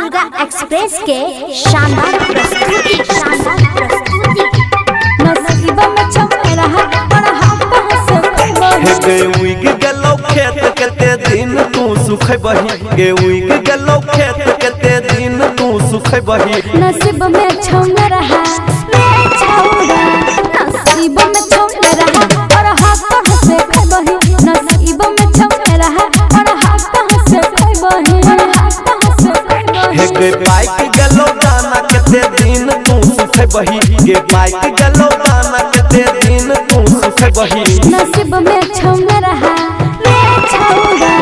Durga express के शानदार प्रस्तुति नसीब में छपे रहा बड़ा हाथ से हे गे उइग गेलो खेत केते दिन तू सुखै बही गे उइग गेलो खेत केते दिन तू सुखै बही नसीब में छौने रहा रे छौड़ा नसीब में छौने रहा और हाथ से बही नसीब में छौने रहा और हाथ से बही हे गे बाइक गेलो गाना केते दिन तू सुखै बही गे बाइक गेलो गाना केते दिन तू सुखै बही नसीब में छौने रहा रे छौड़ा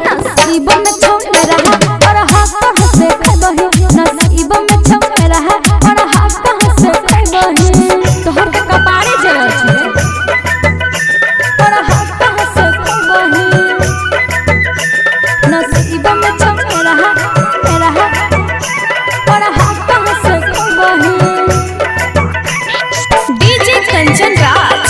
नसीब में छौने रहा और हाथ से बही नसीब में छौने रहा और हाथ से बही तोहर के कपारे जल छे और हाथ से बही नसीब में छौने रहा और हाथ से बही डीजे कंचन राज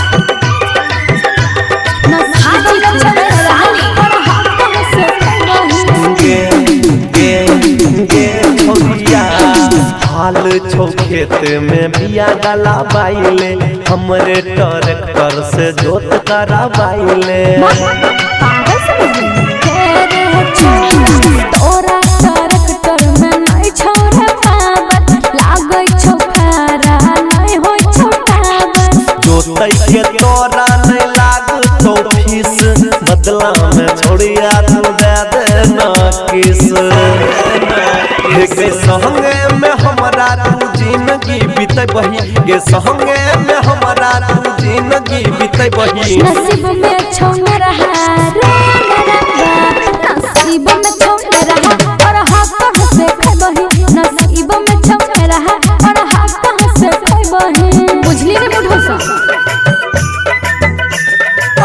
हाल छो खेत में बिया डाला बाइले हमरे ट्रैक्टर से जोत करा बाइले तोरा ट्रैक्टर में नहीं छोरे पावर लागै छौ खारा नहीं होय छौ टावर जोतै के तोरा नहीं लागतो फीस बदला में छोड़िया तू दे देना किस गे संगे में हमरा तू जिंदगी बीते बही गे संगे में हमरा तू जिंदगी बीते बही नसीब में छौने रहा रे नरंगा नसीब में छौने रहा और हाथ से बही नसीब में छौने रहा और हाथ से बही बुझली रे बुढ़ो सा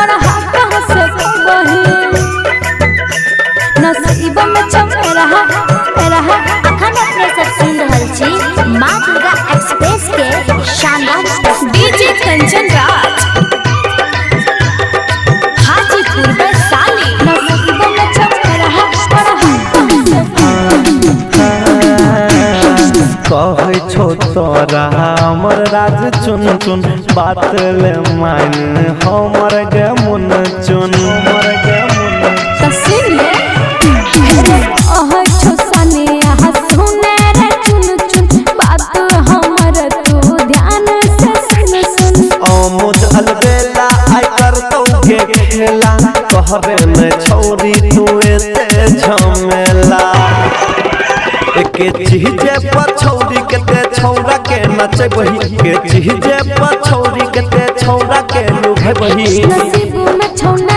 और हाथ से बही नसीब में छौने रहा अखन अपने सब सुन रहल छी मां दुर्गा एक्सप्रेस के शानदार डीजे कंचन राज हाजीपुर वैशाली नसीब में छौने रहा और कहै छो तोरा हमर राज चुन चुन बात ले मान हमर गे मन चुन हमर गे मन तस्वीर ले ओह छो सनिया सुने रे चुन चुन बात हमर तू ध्यान से सुन आमोद अलबेला आई करतौ के खेला कहबे में छौरी तू एते झमेला एके चीजे पर छौरी केते छौरा के नचे बही के चीजे पर छौरी केते छौरा के लुभे बही नसीब में छौने